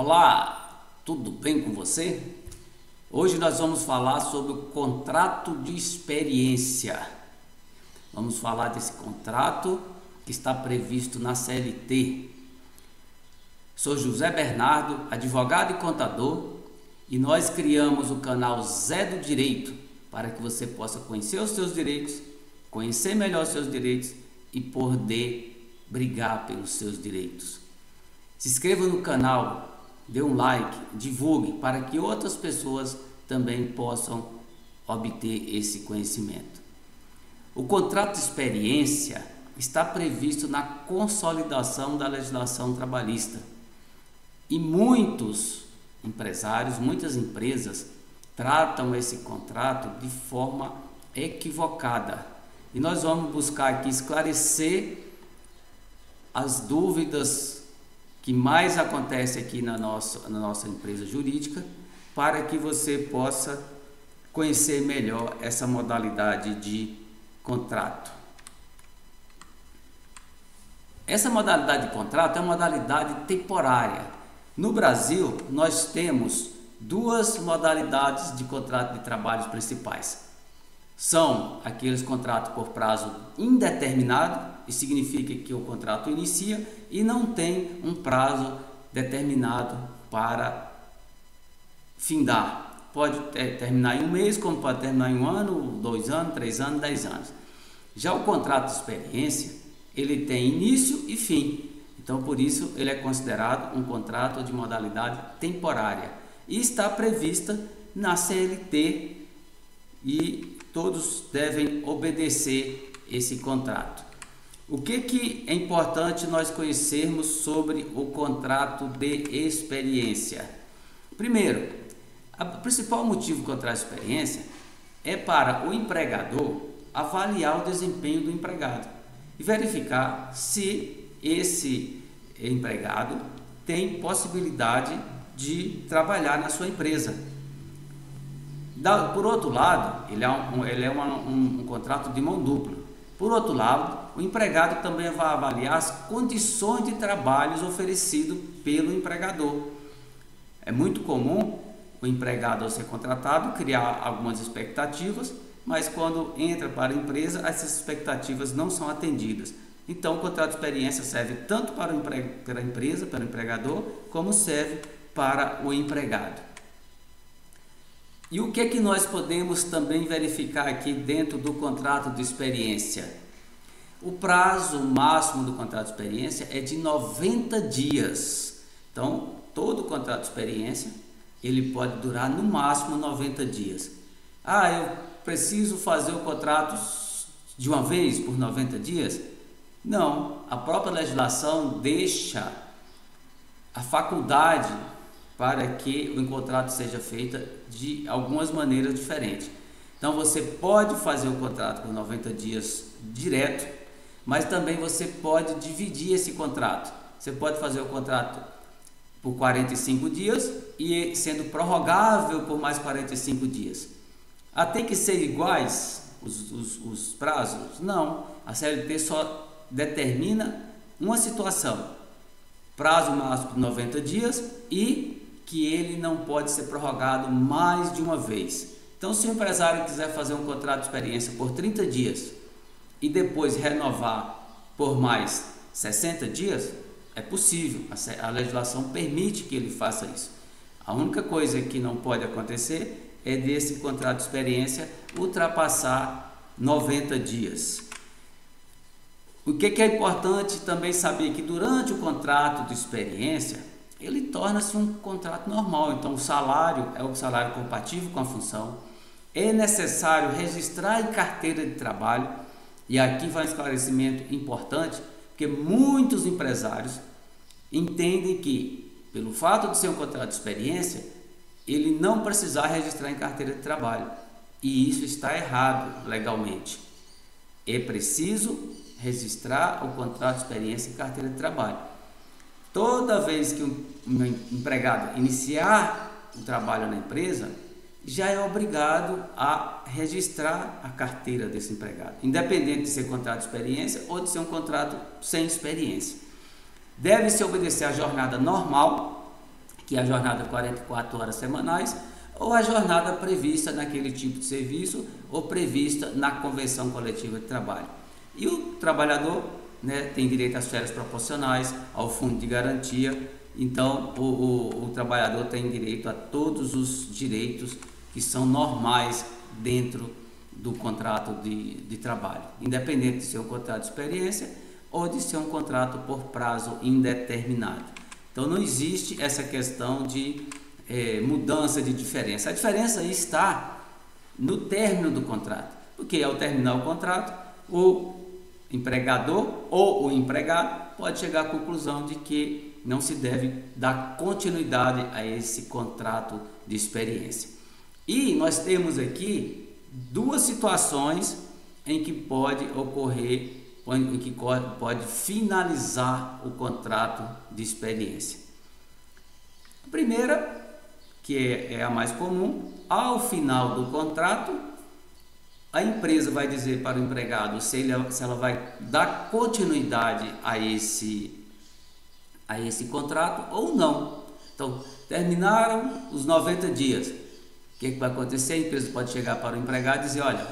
Olá, tudo bem com você? Hoje nós vamos falar sobre o contrato de experiência. Vamos falar desse contrato que está previsto na CLT. Sou José Bernardo, advogado e contador, e nós criamos o canal Zé do Direito para que você possa conhecer os seus direitos, conhecer melhor os seus direitos e poder brigar pelos seus direitos. Se inscreva no canal, dê um like, divulgue para que outras pessoas também possam obter esse conhecimento. O contrato de experiência está previsto na consolidação da legislação trabalhista e muitos empresários, muitas empresas tratam esse contrato de forma equivocada e nós vamos buscar aqui esclarecer as dúvidas que mais acontece aqui na nossa empresa jurídica, para que você possa conhecer melhor essa modalidade de contrato. Essa modalidade de contrato é uma modalidade temporária. No Brasil, nós temos duas modalidades de contrato de trabalho principais. São aqueles contratos por prazo indeterminado, e significa que o contrato inicia e não tem um prazo determinado para findar. Pode terminar em um mês, como pode terminar em um ano, 2 anos, 3 anos, 10 anos. Já o contrato de experiência, ele tem início e fim. Então, por isso, ele é considerado um contrato de modalidade temporária. E está prevista na CLT e todos devem obedecer esse contrato. O que é importante nós conhecermos sobre o contrato de experiência? Primeiro, o principal motivo do contrato de experiência é para o empregador avaliar o desempenho do empregado e verificar se esse empregado tem possibilidade de trabalhar na sua empresa. Por outro lado, ele é um contrato de mão dupla. Por outro lado, o empregado também vai avaliar as condições de trabalho oferecidas pelo empregador. É muito comum o empregado, ao ser contratado, criar algumas expectativas, mas quando entra para a empresa, essas expectativas não são atendidas. Então, o contrato de experiência serve tanto para a empresa, para o empregador, como serve para o empregado. E o que é que nós podemos também verificar aqui dentro do contrato de experiência? O prazo máximo do contrato de experiência é de 90 dias. Então, todo contrato de experiência, ele pode durar no máximo 90 dias. Eu preciso fazer o contrato de uma vez por 90 dias? Não, a própria legislação deixa a faculdade para que o contrato seja feito de algumas maneiras diferentes. Então, você pode fazer o contrato por 90 dias direto, mas também você pode dividir esse contrato. Você pode fazer o contrato por 45 dias e sendo prorrogável por mais 45 dias. Tem que ser iguais os prazos? Não, a CLT só determina uma situação: prazo máximo de 90 dias e que ele não pode ser prorrogado mais de uma vez. Então, se o empresário quiser fazer um contrato de experiência por 30 dias e depois renovar por mais 60 dias, é possível, a legislação permite que ele faça isso. A única coisa que não pode acontecer é desse contrato de experiência ultrapassar 90 dias. O que é importante também saber que durante o contrato de experiência, ele torna-se um contrato normal. Então, o salário é o salário compatível com a função. É necessário registrar em carteira de trabalho. E aqui vai um esclarecimento importante, porque muitos empresários entendem que, pelo fato de ser um contrato de experiência, ele não precisar registrar em carteira de trabalho. E isso está errado legalmente. É preciso registrar o contrato de experiência em carteira de trabalho. Toda vez que um empregado iniciar o trabalho na empresa, já é obrigado a registrar a carteira desse empregado, independente de ser contrato de experiência ou de ser um contrato sem experiência. Deve-se obedecer à jornada normal que é a jornada de 44 horas semanais, ou a jornada prevista naquele tipo de serviço ou prevista na convenção coletiva de trabalho. E o trabalhador, né, tem direito às férias proporcionais, ao fundo de garantia. Então o trabalhador tem direito a todos os direitos que são normais dentro do contrato de trabalho, independente de ser um contrato de experiência ou de ser um contrato por prazo indeterminado. Então não existe essa questão de mudança de diferença. A diferença está no término do contrato, porque ao terminar o contrato, o empregador ou o empregado pode chegar à conclusão de que não se deve dar continuidade a esse contrato de experiência. E nós temos aqui duas situações em que pode ocorrer, em que pode finalizar o contrato de experiência. A primeira, que é a mais comum, ao final do contrato, a empresa vai dizer para o empregado se ela vai dar continuidade a esse contrato ou não. Então, terminaram os 90 dias. O que vai acontecer? A empresa pode chegar para o empregado e dizer: olha,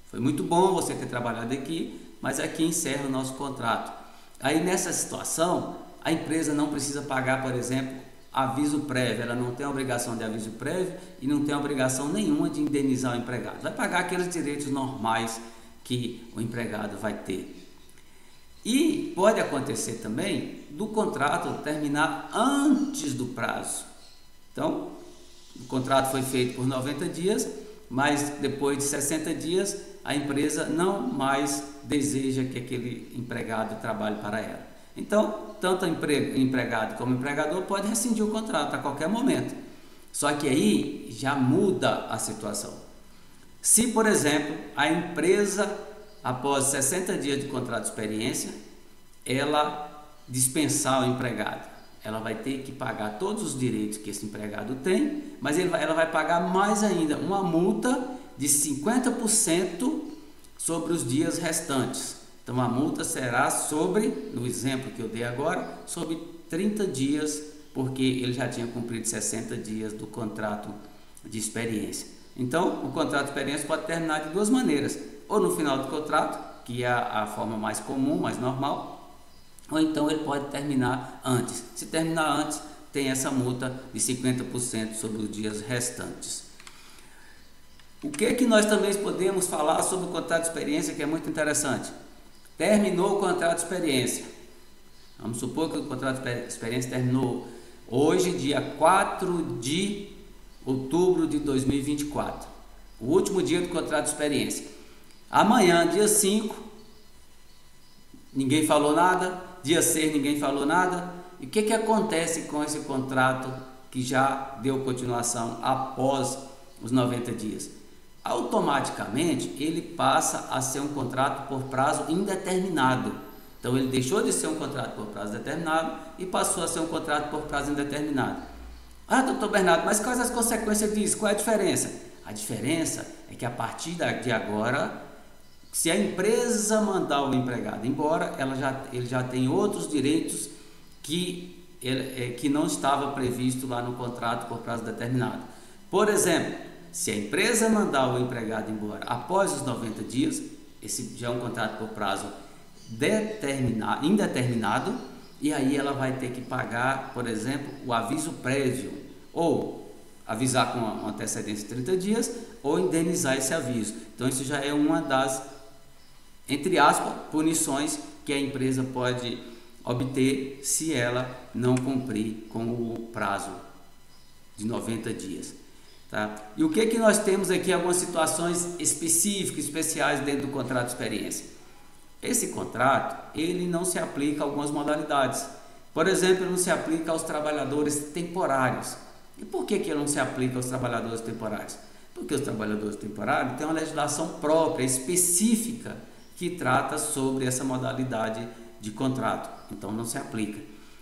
foi muito bom você ter trabalhado aqui, mas aqui encerra o nosso contrato. Aí nessa situação, a empresa não precisa pagar, por exemplo, aviso prévio. Ela não tem obrigação de aviso prévio e não tem obrigação nenhuma de indenizar o empregado. Vai pagar aqueles direitos normais que o empregado vai ter. E pode acontecer também do contrato terminar antes do prazo. Então, o contrato foi feito por 90 dias, mas depois de 60 dias a empresa não mais deseja que aquele empregado trabalhe para ela. Então, tanto o empregado como o empregador pode rescindir o contrato a qualquer momento. Só que aí já muda a situação. Se, por exemplo, a empresa, após 60 dias de contrato de experiência, ela dispensar o empregado, ela vai ter que pagar todos os direitos que esse empregado tem, mas ela vai pagar mais ainda, uma multa de 50% sobre os dias restantes. Então a multa será sobre, no exemplo que eu dei agora, sobre 30 dias, porque ele já tinha cumprido 60 dias do contrato de experiência. Então o contrato de experiência pode terminar de duas maneiras: ou no final do contrato, que é a forma mais comum, mais normal, ou então ele pode terminar antes. Se terminar antes, tem essa multa de 50% sobre os dias restantes. O que nós também podemos falar sobre o contrato de experiência, que é muito interessante? Terminou o contrato de experiência. Vamos supor que o contrato de experiência terminou hoje, dia 4 de outubro de 2024. O último dia do contrato de experiência. Amanhã, dia 5, ninguém falou nada. Dia 6, ninguém falou nada. E o que acontece com esse contrato que já deu continuação após os 90 dias? Automaticamente ele passa a ser um contrato por prazo indeterminado. Então ele deixou de ser um contrato por prazo determinado e passou a ser um contrato por prazo indeterminado. Ah, doutor Bernardo, mas quais as consequências disso? Qual é a diferença? A diferença é que a partir de agora, se a empresa mandar o empregado embora, ele já tem outros direitos que não estava previsto lá no contrato por prazo determinado. Por exemplo, se a empresa mandar o empregado embora após os 90 dias, esse já é um contrato por prazo indeterminado, e aí ela vai ter que pagar, por exemplo, o aviso prévio, ou avisar com uma antecedência de 30 dias, ou indenizar esse aviso. Então isso já é uma das, entre aspas, punições que a empresa pode obter se ela não cumprir com o prazo de 90 dias. Tá? E o que nós temos aqui? Algumas situações específicas, especiais dentro do contrato de experiência. Esse contrato, ele não se aplica a algumas modalidades. Por exemplo, ele não se aplica aos trabalhadores temporários. E por que ele não se aplica aos trabalhadores temporários? Porque os trabalhadores temporários têm uma legislação própria, específica, que trata sobre essa modalidade de contrato. Então não se aplica.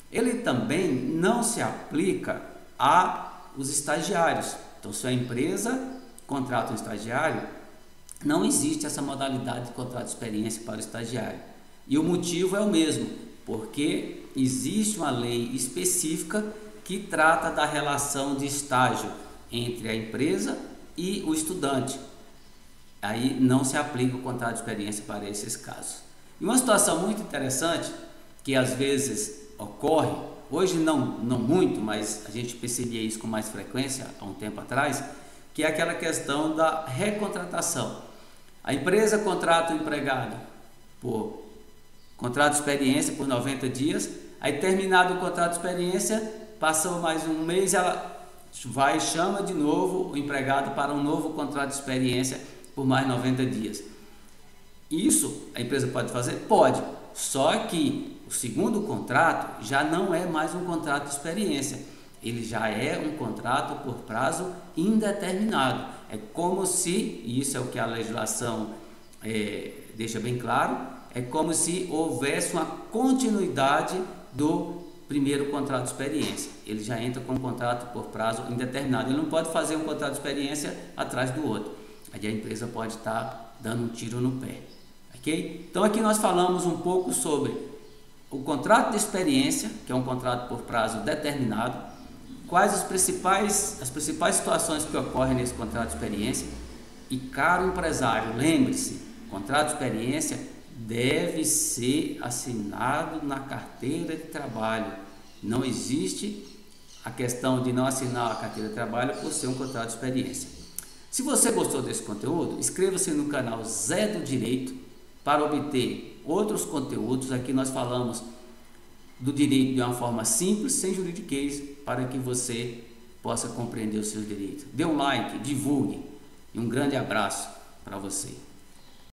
Ele também não se aplica aos estagiários. Então, se a empresa contrata um estagiário, não existe essa modalidade de contrato de experiência para o estagiário. E o motivo é o mesmo, porque existe uma lei específica que trata da relação de estágio entre a empresa e o estudante. Aí não se aplica o contrato de experiência para esses casos. E uma situação muito interessante, que às vezes ocorre, hoje não muito, mas a gente percebia isso com mais frequência há um tempo atrás, que é aquela questão da recontratação. A empresa contrata o empregado por contrato de experiência por 90 dias, aí terminado o contrato de experiência, passou mais um mês, ela vai e chama de novo o empregado para um novo contrato de experiência por mais 90 dias. Isso a empresa pode fazer? Pode, só que o segundo contrato já não é mais um contrato de experiência, ele já é um contrato por prazo indeterminado. É como se, e isso é o que a legislação deixa bem claro, é como se houvesse uma continuidade do primeiro contrato de experiência. Ele já entra com um contrato por prazo indeterminado. Ele não pode fazer um contrato de experiência atrás do outro. Aí a empresa pode estar dando um tiro no pé. Ok? Então aqui nós falamos um pouco sobre o contrato de experiência, que é um contrato por prazo determinado, quais as principais situações que ocorrem nesse contrato de experiência. E caro empresário, lembre-se, contrato de experiência deve ser assinado na carteira de trabalho. Não existe a questão de não assinar a carteira de trabalho por ser um contrato de experiência. Se você gostou desse conteúdo, inscreva-se no canal Zé do Direito para obter outros conteúdos. Aqui nós falamos do direito de uma forma simples, sem juridiquês, para que você possa compreender os seus direitos. Dê um like, divulgue e um grande abraço para você.